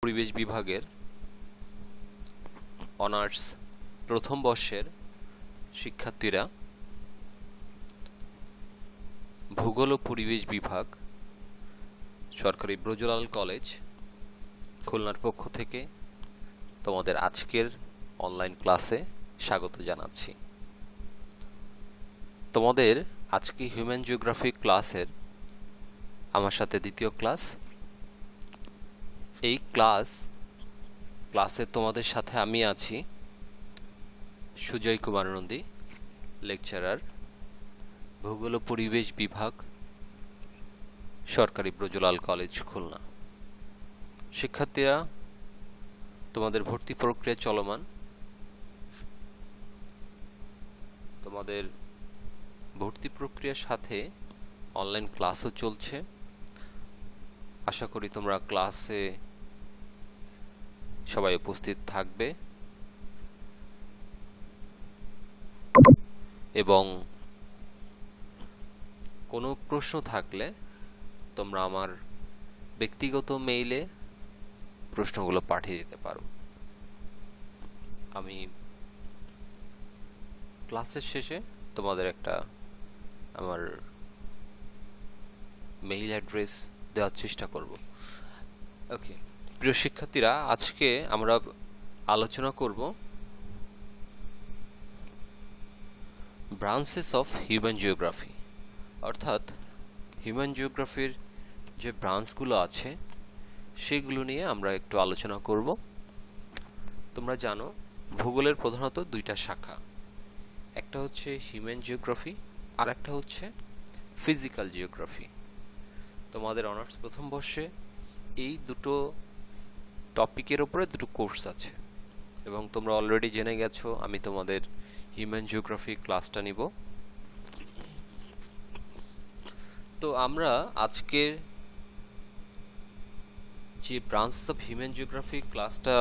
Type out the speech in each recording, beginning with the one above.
পরিবেশ বিভাগের অনার্স প্রথম বর্ষের শিক্ষার্থীরা ভূগোল ও পরিবেশ বিভাগ সরকারি ব্রজলাল কলেজ খুলনার পক্ষ থেকে তোমাদের আজকের অনলাইন ক্লাসে স্বাগত জানাচ্ছি। তোমাদের আজকে হিউম্যান জিওগ্রাফি ক্লাসের আমার সাথে দ্বিতীয় ক্লাস। এই ক্লাসে তোমাদের সাথে আমি আছি সুজয় কুমার নন্দী, লেকচারার, ভূগোল ও পরিবেশ বিভাগ, সরকারি ব্রজলাল কলেজ খুলনা। শিক্ষার্থীরা, তোমাদের ভর্তি প্রক্রিয়া চলমান। তোমাদের ভর্তি প্রক্রিয়ার সাথে অনলাইন ক্লাসও চলছে। আশা করি তোমরা ক্লাসে সবাই উপস্থিত থাকবে এবং কোনো প্রশ্ন থাকলে তোমরা আমার ব্যক্তিগত মেইলে প্রশ্নগুলো পাঠিয়ে দিতে পারো। আমি ক্লাসের শেষে তোমাদের একটা আমার মেইল অ্যাড্রেস দেওয়ার চেষ্টা করব। ওকে, প্রিয় শিক্ষার্থীরা, আজকে আমরা আলোচনা করব ব্রাঞ্চেস অফ হিউম্যান জিওগ্রাফি, অর্থাৎ হিউম্যান জিওগ্রাফির যে ব্রাঞ্চগুলো আছে সেগুলো নিয়ে আমরা একটু আলোচনা করব। তোমরা জানো ভূগোলের প্রধানত দুইটা শাখা, একটা হচ্ছে হিউম্যান জিওগ্রাফি আর একটা হচ্ছে ফিজিক্যাল জিওগ্রাফি। তোমাদের অনার্স প্রথম বর্ষে এই দুটো টপিকের উপরে দুটো কোর্স আছে এবং তোমরা অলরেডি জেনে গেছো আমি তোমাদের হিউম্যান জিওগ্রাফি ক্লাসটা নিব। তো আমরা আজকে যে ব্রাঞ্চ অফ হিউম্যান জিওগ্রাফি ক্লাসটা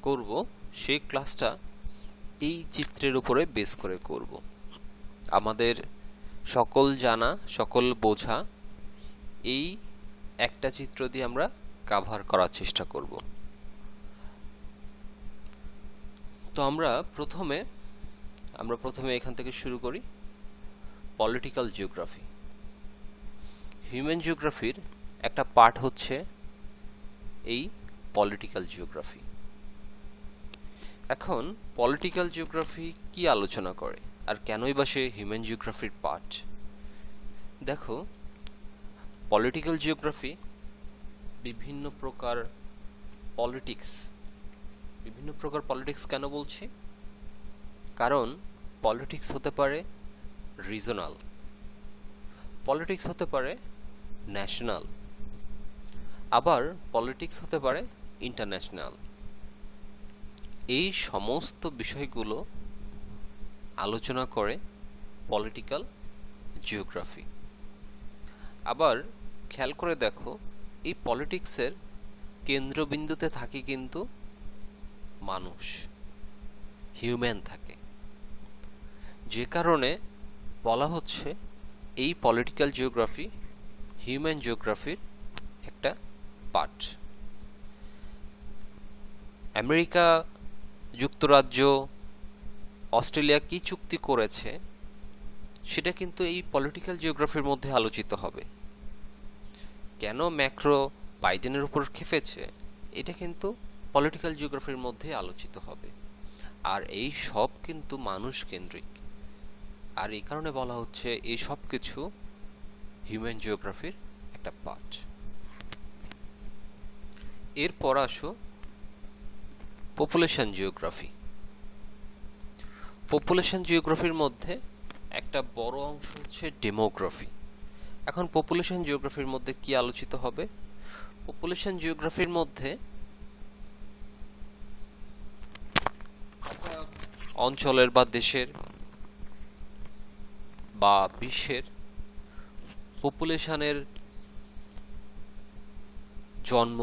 করব সেই ক্লাসটা এই চিত্রের উপরে বেস করে করব। আমাদের সকল জানা, সকল বোঝা এই একটা চিত্র দিয়ে আমরা কভার করার চেষ্টা করব। তো আমরা প্রথমে এখান থেকে শুরু করি। Political geography. হিউম্যান জিওগ্রাফির একটা পার্ট হচ্ছে এই পলিটিক্যাল জিওগ্রাফি। এখন পলিটিক্যাল জিওগ্রাফি কি আলোচনা করে আর কেনই বা সে হিউম্যান জিওগ্রাফির পার্ট? দেখো, পলিটিক্যাল জিওগ্রাফি বিভিন্ন প্রকার পলিটিক্স কেন বলছি? কারণ পলিটিক্স হতে পারে রিজনাল, পলিটিক্স হতে পারে ন্যাশনাল, আবার পলিটিক্স হতে পারে ইন্টারন্যাশনাল। এই সমস্ত বিষয়গুলো আলোচনা করে পলিটিক্যাল জিওগ্রাফি। আবার খেয়াল করে দেখো, এই পলিটিক্সের কেন্দ্রবিন্দুতে থাকে কিন্তু মানুষ, হিউম্যান থাকে, যে কারণে বলা হচ্ছে এই পলিটিক্যাল জিওগ্রাফি হিউম্যান জিওগ্রাফির একটা পার্ট। আমেরিকা যুক্তরাজ্য, অস্ট্রেলিয়া কি চুক্তি করেছে সেটা কিন্তু এই পলিটিক্যাল জিওগ্রাফির মধ্যে আলোচিত হবে। কেন ম্যাক্রো বাইডেনের উপর খেপেছে এটা কিন্তু পলিটিক্যাল জিওগ্রাফির মধ্যে আলোচিত হবে। আর এই সব কিন্তু মানুষ কেন্দ্রিক, আর এই কারণে বলা হচ্ছে এই সব কিছু হিউম্যান জিওগ্রাফির একটা পার্ট। এরপর আসো পপুলেশন জিওগ্রাফি। পপুলেশন জিওগ্রাফির মধ্যে একটা বড় অংশ হচ্ছে ডেমোগ্রাফি। এখন পপুলেশন জিওগ্রাফির মধ্যে কি আলোচিত হবে? পপুলেশন জিওগ্রাফির মধ্যে অঞ্চলের বা দেশের বা বিশ্বের পপুলেশনের জন্ম,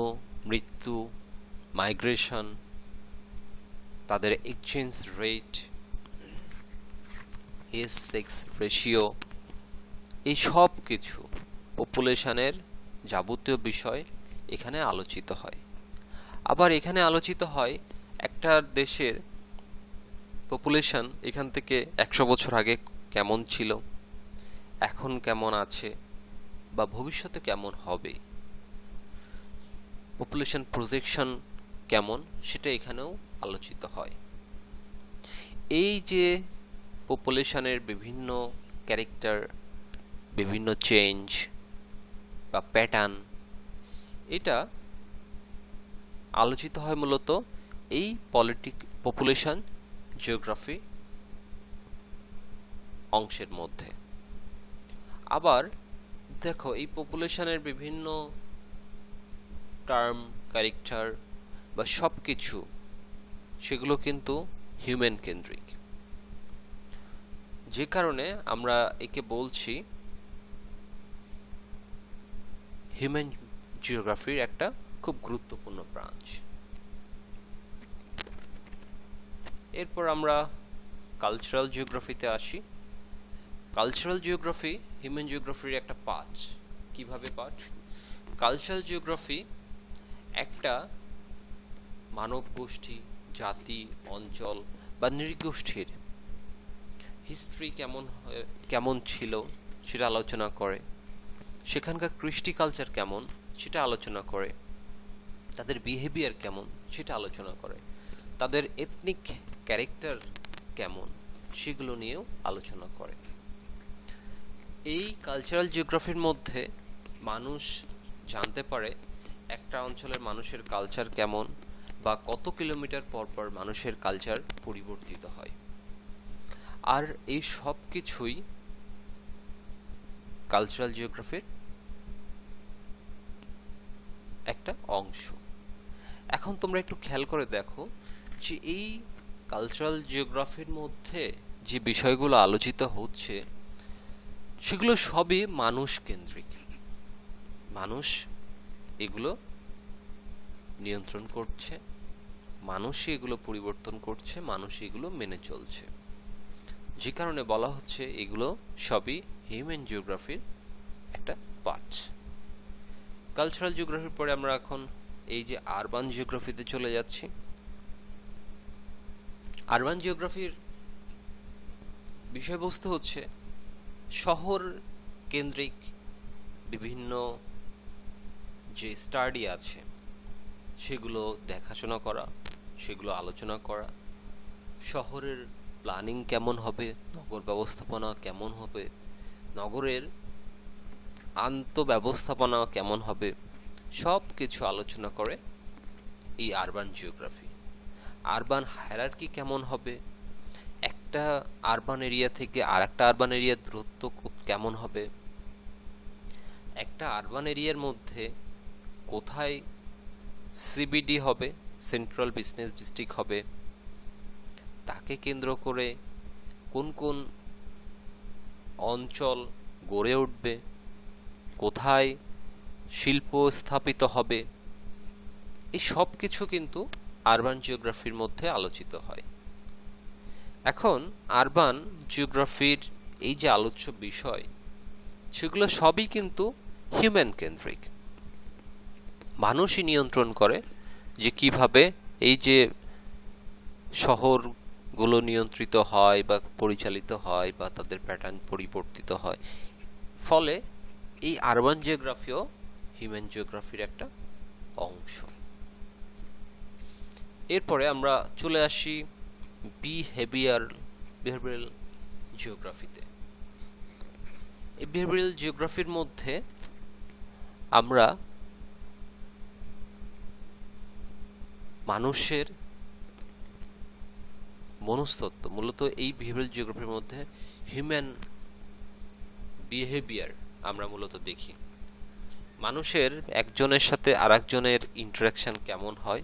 মৃত্যু, মাইগ্রেশন, তাদের এক্সচেঞ্জ রেট, সেক্স রেশিও, এই সব কিছু পপুলেশনের যাবতীয় বিষয় এখানে আলোচিত হয়। আবার এখানে আলোচিত হয় একটা দেশের পপুলেশন এখান থেকে 100 বছর আগে কেমন ছিল, এখন কেমন আছে, বা ভবিষ্যতে কেমন হবে, পপুলেশন প্রজেকশন কেমন, সেটা এখানেও আলোচিত হয়। এই যে পপুলেশনের বিভিন্ন ক্যারেক্টার, বিভিন্ন চেঞ্জ বা প্যাটার্ন, এটা আলোচিত হয় মূলত এই পপুলেশন জিওগ্রাফি অংশের মধ্যে। আবার দেখো, এই পপুলেশনের বিভিন্ন টার্ম, ক্যারেক্টার বা সব কিছু, সেগুলো কিন্তু হিউম্যান কেন্দ্রিক, যে কারণে আমরা একে বলছি হিউম্যান জিওগ্রাফির একটা খুব গুরুত্বপূর্ণ ব্রাঞ্চ। এরপর আমরা কালচারাল জিওগ্রাফিতে আসি। কালচারাল জিওগ্রাফি হিউম্যান জিওগ্রাফির একটা পার্ট। কিভাবে পার্ট? কালচারাল জিওগ্রাফি একটা মানব গোষ্ঠী, জাতি, অঞ্চল বা নৃগোষ্ঠীর হিস্ট্রি কেমন ছিল সেটা আলোচনা করে, সেখানকার কৃষ্টি কালচার কেমন সেটা আলোচনা করে, তাদের বিহেভিয়ার কেমন সেটা আলোচনা করে, তাদের এথনিক ক্যারেক্টার কেমন সেগুলো নিয়েও আলোচনা করে। এই কালচারাল জিওগ্রাফির মধ্যে মানুষ জানতে পারে একটা অঞ্চলের মানুষের কালচার কেমন, বা কত কিলোমিটার পর পর মানুষের কালচার পরিবর্তিত হয়। আর এই সব কিছুই কালচারাল জিওগ্রাফির একটা অংশ। এখন তোমরা একটু খেয়াল করে দেখো যে এই কালচারাল জিওগ্রাফির মধ্যে যে বিষয়গুলো আলোচিত হচ্ছে সেগুলো সবই মানুষ কেন্দ্রিক। মানুষ এগুলো নিয়ন্ত্রণ করছে, মানুষই এগুলো পরিবর্তন করছে, মানুষ এগুলো মেনে চলছে, যে কারণে বলা হচ্ছে এগুলো সবই হিউম্যান জিওগ্রাফির একটা পার্ট। কালচারাল জিওগ্রাফির পরে আমরা এখন এই যে আরবান জিওগ্রাফিতে চলে যাচ্ছি। আরবান জিওগ্রাফির বিষয়বস্তু হচ্ছে শহর কেন্দ্রিক বিভিন্ন যে স্টাডি আছে সেগুলো দেখাশোনা করা, সেগুলো আলোচনা করা, শহরের প্ল্যানিং কেমন হবে, নগর ব্যবস্থাপনা কেমন হবে, নগরের আন্তঃব্যবস্থাপনা কেমন হবে, সব কিছু আলোচনা করে এই আরবান জিওগ্রাফি। আরবান হায়ারার্কি কেমন হবে, একটা আরবান এরিয়া থেকে আর একটা আরবান এরিয়ার দূরত্ব কেমন হবে, একটা আরবান এরিয়ার মধ্যে কোথায় সিবিডি হবে, সেন্ট্রাল বিজনেস ডিস্ট্রিক্ট হবে, তাকে কেন্দ্র করে কোন কোন অঞ্চল গড়ে উঠবে, কোথায় শিল্প স্থাপিত হবে, এই সব কিছু কিন্তু আরবান জিওগ্রাফির মধ্যে আলোচিত হয়। এখন আরবান জিওগ্রাফির এই যে আলোচ্য বিষয় সেগুলো সবই কিন্তু হিউম্যান কেন্দ্রিক। মানুষই নিয়ন্ত্রণ করে যে কিভাবে এই যে শহরগুলো নিয়ন্ত্রিত হয় বা পরিচালিত হয় বা তাদের প্যাটার্ন পরিবর্তিত হয়। ফলে এই আরবান জিওগ্রাফিও হিউম্যান জিওগ্রাফির একটা অংশ। এরপরে আমরা চলে আসি বিহেভিয়ারাল জিওগ্রাফিতে। এই বিহেভিয়ারাল জিওগ্রাফির মধ্যে আমরা মানুষের মনস্তত্ত্ব, মূলত এই বিহেভিয়ারাল জিওগ্রাফির মধ্যে হিউম্যান বিহেভিয়ার আমরা মূলত দেখি। মানুষের একজনের সাথে আরেকজনের ইন্টারাকশন কেমন হয়,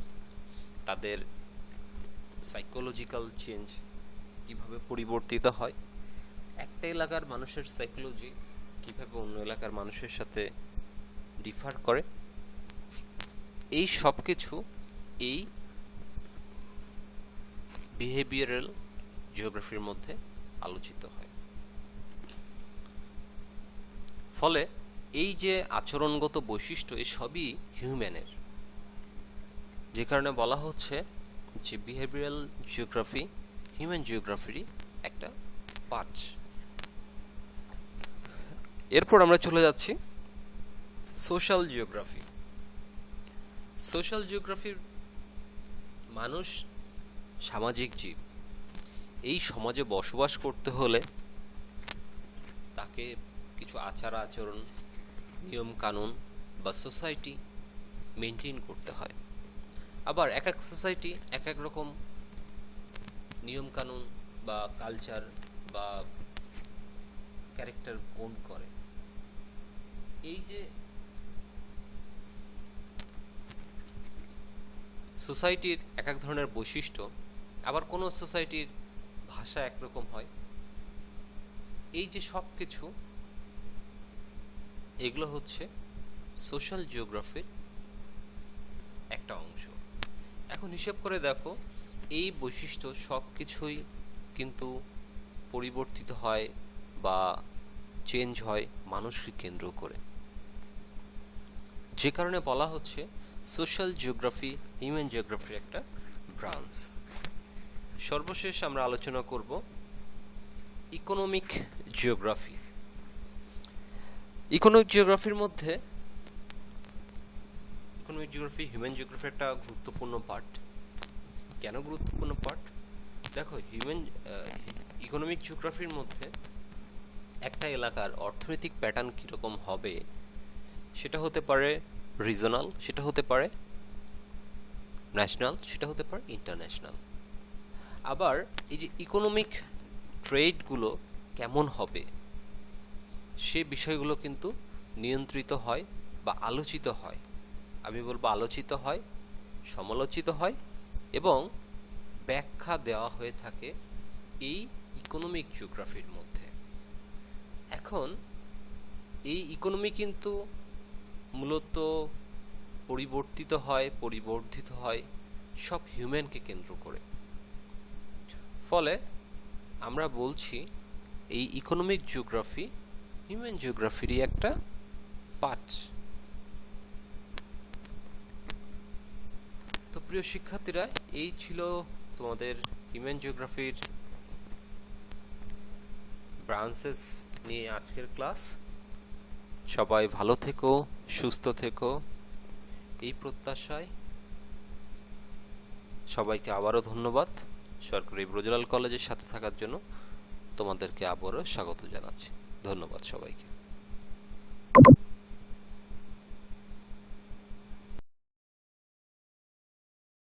তাদের সাইকোলজিক্যাল চেঞ্জ কিভাবে পরিবর্তিত হয়, একটা এলাকার মানুষের সাইকোলজি কিভাবে অন্য এলাকার মানুষের সাথে ডিফার করে, এই সব কিছু এই বিহেভিয়ারাল জিওগ্রাফির মধ্যে আলোচিত হয়। ফলে এই যে আচরণগত বৈশিষ্ট্য এই সবই হিউম্যানের, যে কারণে বলা হচ্ছে যে বিহেভিয়ারাল জিওগ্রাফি হিউম্যান জিওগ্রাফিরই একটা পার্ট। এরপর আমরা চলে যাচ্ছি সোশ্যাল জিওগ্রাফি। সোশ্যাল জিওগ্রাফির মানুষ সামাজিক জীব। এই সমাজে বসবাস করতে হলে তাকে কিছু আচার আচরণ, নিয়ম কানুন বা সোসাইটি মেনটেন করতে হয়। আবার এক এক সোসাইটি এক এক রকম নিয়ম কানুন বা কালচার বা ক্যারেক্টার ওন করে। এই যে সোসাইটির এক এক ধরনের বৈশিষ্ট্য, আবার কোনো সোসাইটির ভাষা একরকম হয়, এই যে সব কিছু এগুলো হচ্ছে সোশ্যাল জিওগ্রাফির একটা অংশ। এখন হিসেব করে দেখো, এই বৈশিষ্ট্য সব কিছুই কিন্তু পরিবর্তিত হয় বা চেঞ্জ হয় মানুষকে কেন্দ্র করে, যে কারণে বলা হচ্ছে সোশ্যাল জিওগ্রাফি হিউম্যান জিওগ্রাফির একটা ব্রাঞ্চ। সর্বশেষ আমরা আলোচনা করব ইকোনমিক জিওগ্রাফি। ইকোনমিক জিওগ্রাফির মধ্যে ইকোনমিক জিওগ্রাফি হিউম্যান জিওগ্রাফির একটা গুরুত্বপূর্ণ পার্ট। কেন গুরুত্বপূর্ণ পার্ট? দেখো, ইকোনমিক জিওগ্রাফির মধ্যে একটা এলাকার অর্থনৈতিক প্যাটার্ন কীরকম হবে সেটা হতে পারে রিজনাল, সেটা হতে পারে ন্যাশনাল, সেটা হতে পারে ইন্টারন্যাশনাল। আবার এই যে ইকোনমিক ট্রেডগুলো কেমন হবে সে বিষয়গুলো কিন্তু নিয়ন্ত্রিত হয় বা আলোচিত হয়। আমি বলবো আলোচিত হয়, সমালোচিত হয় এবং ব্যাখ্যা দেওয়া হয়ে থাকে এই ইকোনমিক জিওগ্রাফির মধ্যে। এখন এই ইকোনমি কিন্তু মূলত পরিবর্তিত হয়, পরিবর্ধিত হয় সব হিউম্যানকে কেন্দ্র করে। ফলে আমরা বলছি এই ইকোনমিক জিওগ্রাফি হিউম্যান জিওগ্রাফিরই একটা পার্ট। তো প্রিয় শিক্ষার্থীরা, এই ছিল তোমাদের হিউম্যান জিওগ্রাফির ব্রাঞ্চেস নিয়ে আজকের ক্লাস। সবাই ভালো থেকো, সুস্থ থেকো, এই প্রত্যাশায় সবাইকে আবারও ধন্যবাদ। সরকারি ব্রজলাল কলেজের সাথে থাকার জন্য তোমাদেরকে আবারও স্বাগত জানাচ্ছি। ধন্যবাদ সবাইকে।